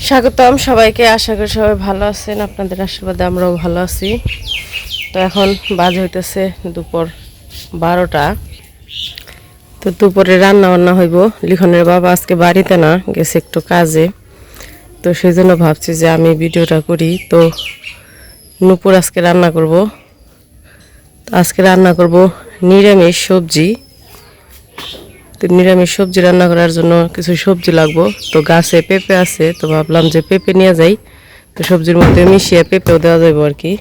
স্বাগতম সবাইকে। আশা করি সবাই ভালো আছেন, আপনাদের আশীর্বাদে আমরাও ভালো আছি। তো এখন বাজে হইতেছে দুপুর 12টা। তো দুপুরে রান্না বান্না হইব। লিখনের বাবা আজকে বাড়িতে না, গেছে একটু কাজে। তো সেই জন্য ভাবছি যে আমি ভিডিওটা করি। তো নুপুর আজকে রান্না করব। তো আজকে রান্না করব নিরামিষ সবজি। তো নিরামিষ সবজি রান্না করার জন্য কিছু সবজি লাগবো। তো গাছে পেঁপে আছে, তো ভাবলাম যে পেঁপে নিয়ে যাই। তো সবজির মধ্যে মিশিয়ে পেঁপেও দেওয়া যাবে আর কি,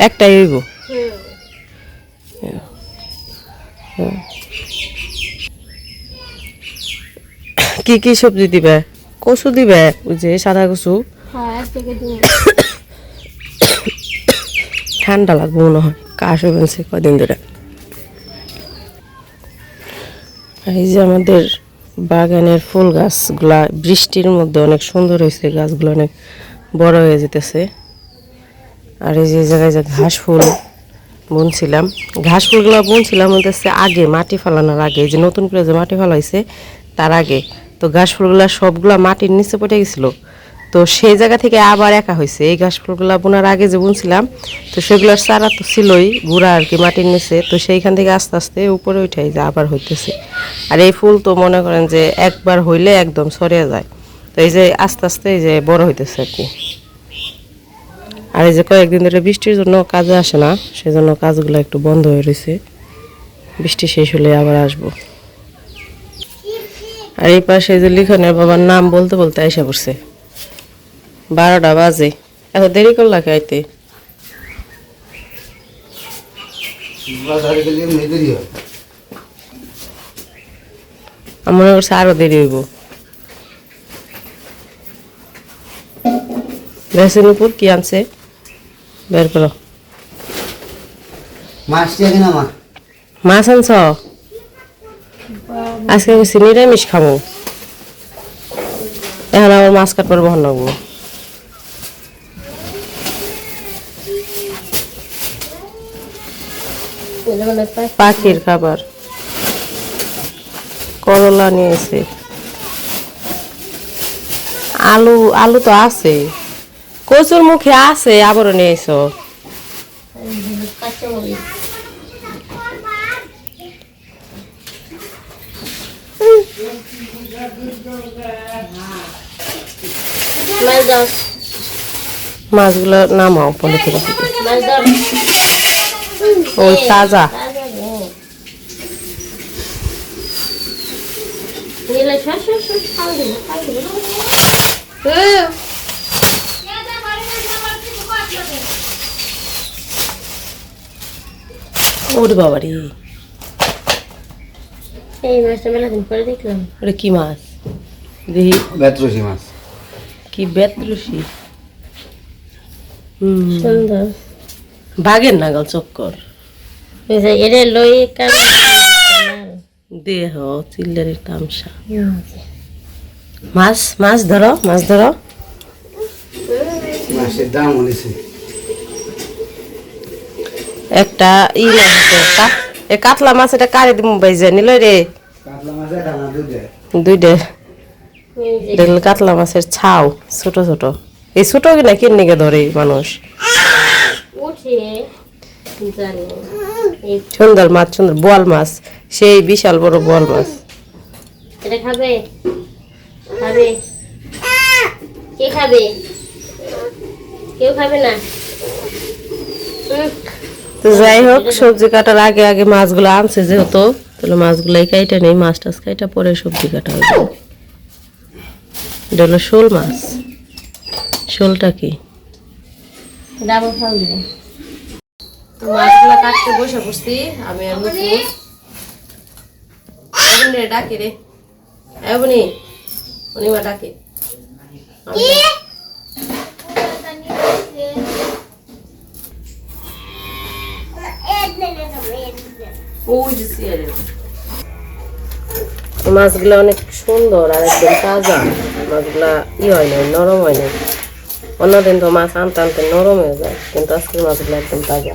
একটাই হইব। কি কি সবজি দিবে? কচু দিবে, ওই যে সাদা কচু। ঠান্ডা লাগবে মনে হয়, কাশ হয়েছে কদিন ধরে। এই যে আমাদের বাগানের ফুল গাছগুলা বৃষ্টির মধ্যে অনেক সুন্দর হয়েছে, গাছগুলো অনেক বড় হয়ে যেতেছে। আর এই যে জায়গায় যে ঘাস ফুল বুনছিলাম, ঘাস ফুলগুলো বুনছিলাম হচ্ছে আগে মাটি ফেলানোর আগে, এই যে নতুন করে যে মাটি ফেলা হয়েছে তার আগে। তো ঘাস ফুলগুলা সবগুলা মাটির নিচে পড়ে গেছিল। তো সেই জায়গা থেকে আবার একা হয়েছে। এই ঘাস ফুলগুলা বোনার আগে যে বুনছিলাম, তো সেগুলোর চারা তো ছিলই গুঁড়া আর কি মাটির নিচে। তো সেইখান থেকে আস্তে আস্তে উপরে উঠাই যে আবার হইতেছে। আর এই ফুল তো মনে করেন যে একবার হইলে একদম সরিয়ে যায়। তো এই যে আস্তে আস্তে এই যে বড় হইতেছে আর কি। আর এই যে কয়েকদিন ধরে বৃষ্টির জন্য কাজে আসে না, সেজন্য কাজগুলো একটু বন্ধ হয়ে রয়েছে। বৃষ্টি শেষ হলে আবার আসবো। আর এই পাশে যে লিখনের বাবার নাম বলতে বলতে আইসা পড়ছে। 12টা বাজে, এত দেরি করলা খাইতে? আমার মনে করছে আরো দেরি হইব। বেসের উপর কি আনছে বের করো। মাছ আনছ? আজকে বলছি নিরামিষ খাবো। এখন আবার মাছ কাটবার বহন লাগবো। পাখির খাবার করলা নিয়েছে, আলু আলু তো আছে, কচুর মুখে আছে, আবারও নিয়েছ। মাছগুলো নামাও পলিথিন থেকে, ওই তাজা। ওরে বাবারে, এই মাছটা মেলা দিন পরে দেখলাম। ওটা কি মাছ দেখি? বেতরসি মাছ। কি বেতরসি? সুন্দর বাঘের নাগাল চক্কর এটা লই দেহ চিল্লারের তামসা। মাছ মাছ ধরো, মাছ ধরো। মাছের দাম হয়েছে একটা ই মাছ, কাতলা মাছ, এটা কারে দিব বাইজা নিল রে। দুইটা দেখলে কাতলা মাছের ছাও ছোট ছোট। এই ছোট কিনা কিনে গে ধরে মানুষ। সুন্দর মাছ, সুন্দর বোয়াল মাছ, সেই বিশাল বড় বোয়াল মাছ। এটা খাবে? খাবে? কে খাবে? কেউ খাবে না? তো যাই হোক, সবজি কাটার আগে আগে মাছগুলো আনছে যেহেতু, তাহলে মাছগুলাই কাইটা নেই, মাছ টাছ কাইটা পরে সবজি কাটা হবে। এটা হলো শোল মাছ। শোলটা কি? ডাবল ফল দিব। তো মাছগুলো কাটতে বসে বসছি আমি আর নুপুর। রে ডাকে রে, এবনি অনিমা ডাকে। মাছগুলো অনেক সুন্দর আর একদম তাজা। মাছগুলা হয় নাই, নরম হয় নাই। অন্যদিন তো মাছ আনতে আনতে নরম হয়ে যায়, কিন্তু আজকের মাছগুলো একদম তাজা।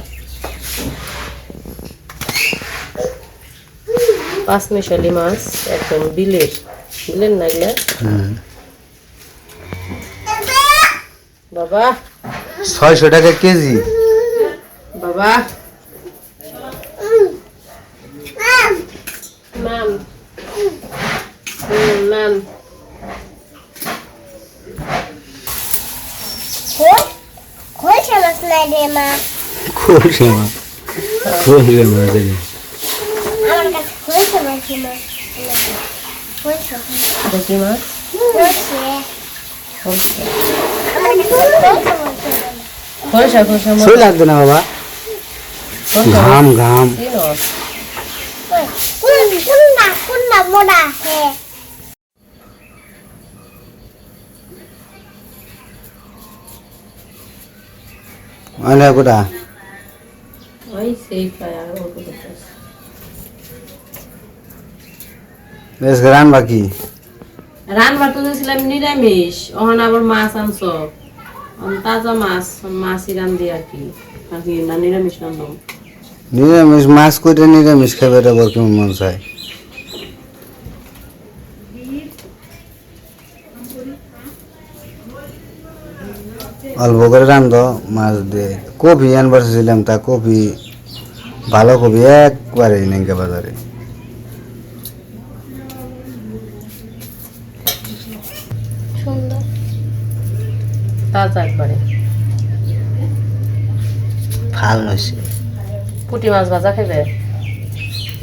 পাঁচমিশালি মাছ, একদম বিলের, বিলের না এগুলা বাবা 600 টাকা কেজি। বাবা মাম মাম খোলসা মাছ নাই রে মা, খোলসা মাছ, খোলসা মাছ দেবে। আমার কাছে খোলসা মাছ না, খোলসা দেখি মাছ খোলসা খোলসা মাছ সই লাগবে না বাবা, ঘাম ঘাম। কোনটা মোড়া হ্যাঁ অনেক গোটা ওই সেই পায় আর অল্প দেখতে বেশ রান বাকি। রান্না তো দিয়েছিলাম নিরামিষ, ওখানে আবার মাছ আনছো, তাজা মাছ, মাছই রান্ধি আর কি না নিরামিষ রান্ধব। নিরামিষ মাছ করে নিরামিষ খাবে এটা বর কেমন মন চায়। অল্প করে রান্ধ মাছ দিয়ে। কপি আনবার ছিলাম, তা কপি ভালো কপি একবারে নেই বাজারে। সুন্দর তাজা একবারে ভাল হয়েছে। পুঁটি মাছ ভাজা খাবে,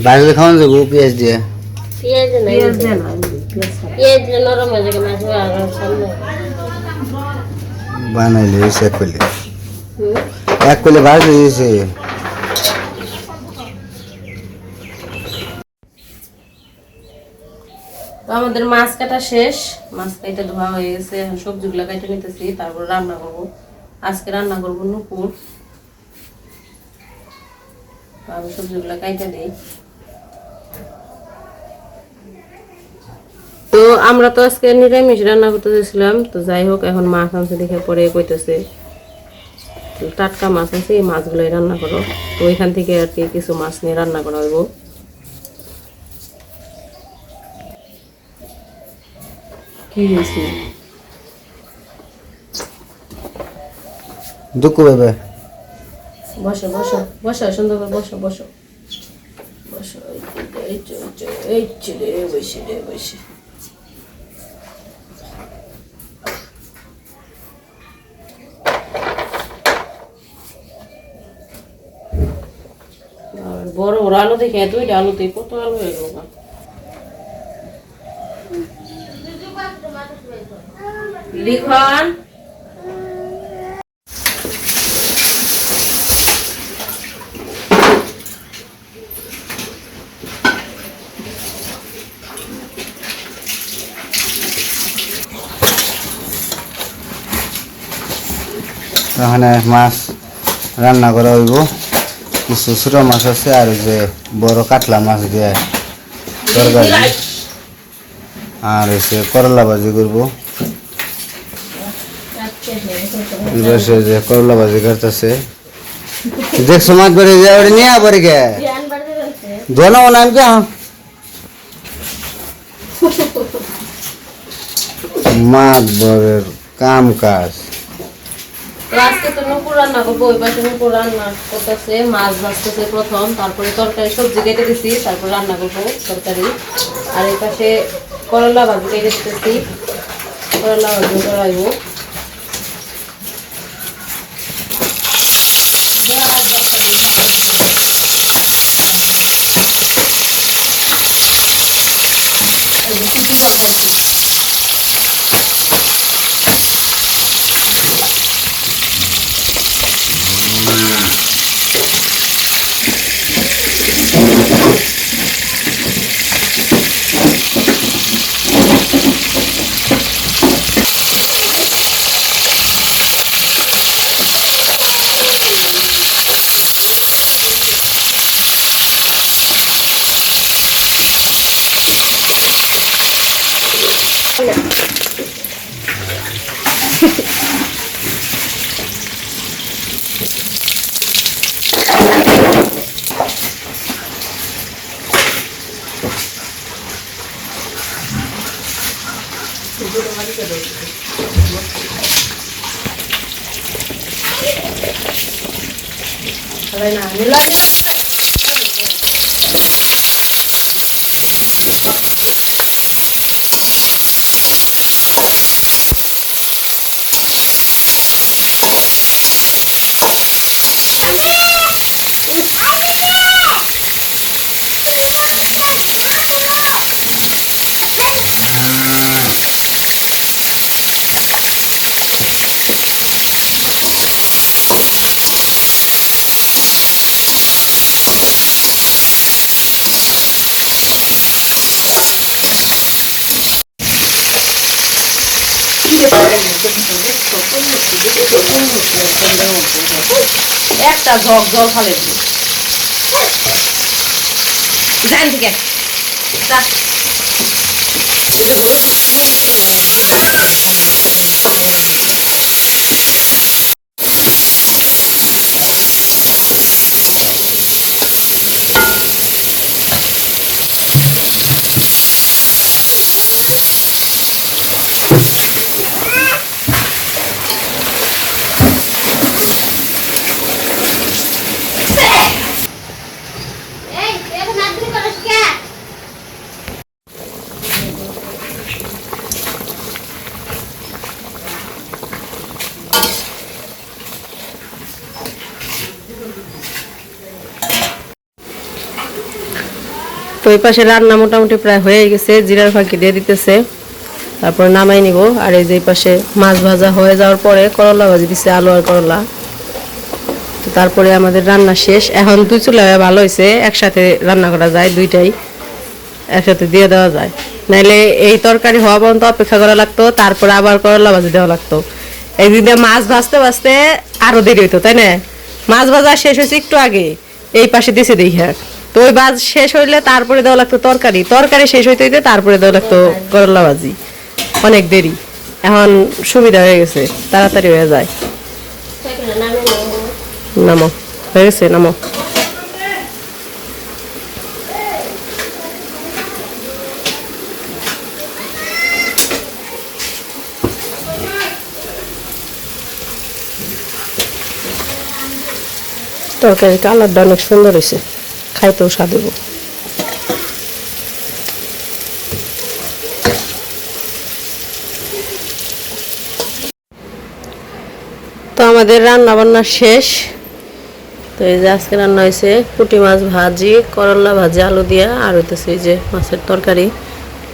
বাজলে খাওয়ান যাবো পেঁয়াজ দিয়ে। পেঁয়াজ নাই, পেঁয়াজ দেন পেঁয়াজ দিলে নরম হয়ে যাবে মাছ আর সামনে বানাইলে এক করলে, এক করলে বাজলে দিয়েছে। তো আমাদের মাছ কাটা শেষ, মাছ কাটা ধোয়া হয়ে গেছে, এখন সবজিগুলো কাটে নিতেছি, তারপর রান্না করব। আজকে রান্না করবো নুপুর, আমি সবজিগুলো কাটে দিই। তো আমরা তো আজকে নিরামিষ রান্না করতে দিয়েছিলাম, তো যাই হোক এখন মাছ আনছে দেখে পরে কইতেছে টাটকা মাছ আছে, এই মাছগুলোই রান্না করো। তো ওইখান থেকে আর কি কিছু মাছ নিয়ে রান্না করা হইব। কি হয়েছে দুঃখ পাবে। বসো বসো বসো, সুন্দর করে বসো বসো বসো, এই ছেলে বসে রে বসে। বড় বড় আলু দেখে দুইটা আলুতে কত আলু হয়ে গেল। লিখন এখানে মাছ রান্না করা হইব। কিছু ছোট মাছ আছে আর যে বড় কাতলা মাছ দিয়ে তরকারি, আর হচ্ছে করলা ভাজি করবো। যে করলা ভাজি করতেছে, দেখছো মাছ বেড়ে যায় ওটা নিয়ে পরে গে ধোনো নাম কে মাছ বরের কাম কাজ। তো আজকে তো নুপুর রান্না করবো, ওই পাশে নুপুর রান্না করতেছে, মাছ ভাজতেছে প্রথম, তারপরে তরকারি সবজি কেটে দিচ্ছি, তারপর রান্না করবো তরকারি। আর এই পাশে করলা ভাজি কেটে দিতেছি, করলা ভাজি করাইবো। একটা জগ জল ফালে জান থেকে এই এখন নাদুর করস কে তো এই পাশে রান্না মোটামুটি প্রায় হয়ে গেছে, জিরার ফাঁকি দিয়ে দিতেছে, তারপর নামাই নিব। আর এই যে পাশে মাছ ভাজা হয়ে যাওয়ার পরে করলা ভাজি দিচ্ছে, আলু আর করলা। তো তারপরে আমাদের রান্না শেষ। এখন দুই চুলা ভালো হয়েছে, একসাথে রান্না করা যায়, দুইটাই একসাথে দিয়ে দেওয়া যায়। নাইলে এই তরকারি হওয়া পর্যন্ত অপেক্ষা করা লাগতো, তারপরে আবার করলা ভাজি দেওয়া লাগতো। একদিন মাছ ভাজতে ভাজতে আরো দেরি হইতো, তাই না? মাছ ভাজা শেষ হয়েছে একটু আগে, এই পাশে দিছে দেখা। তো ওই ভাজ শেষ হইলে তারপরে দেওয়া লাগতো তরকারি, তরকারি শেষ হইতে হইতে তারপরে দেওয়া লাগতো করলা ভাজি। অনেক দেরি। এখন সুবিধা হয়ে গেছে, তাড়াতাড়ি হয়ে যায়। সাইকেল নামে নামো, হয়ে গেছে, নামো। তরকারি কালারটা অনেক সুন্দর হয়েছে, খাইতেও স্বাদ হইব। তো আমাদের রান্না বান্না শেষ। তো এই যে আজকে রান্না হয়েছে পুঁটি মাছ ভাজি, করলা ভাজি আলু দিয়া, আর হইতেছে এই যে মাছের তরকারি।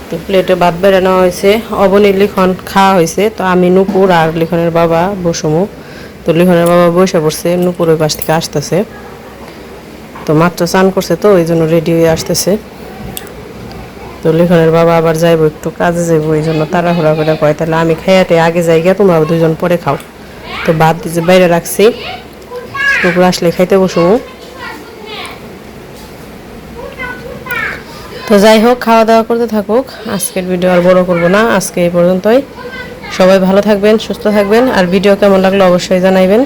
তো প্লেটে ভাত বেড়ে নেওয়া হয়েছে। অবনীর লিখন খাওয়া হয়েছে। তো আমি, নুপুর আর লিখনের বাবা বসমু। তো লিখনের বাবা বসে পড়ছে, নুপুর ওই পাশ থেকে আসতেছে। তো মাত্র চান করছে, তো ওই জন্য রেডি হয়ে আসতেছে। তো লিখনের বাবা আবার যাইবো, একটু কাজে যাইবো, এই জন্য তাড়াহুড়া করে কয় তাহলে আমি খাইয়াতে আগে যাই গিয়া, তোমরা দুজন পরে খাও। তো ভাত দিয়ে বাইরে রাখছি, নুপুর আসলে খাইতে বসবো। তো যাই হোক, খাওয়া দাওয়া করতে থাকুক। আজকের ভিডিও আর বড় করবো না, আজকে এই পর্যন্তই। সবাই ভালো থাকবেন, সুস্থ থাকবেন, আর ভিডিও কেমন লাগলো অবশ্যই জানাইবেন।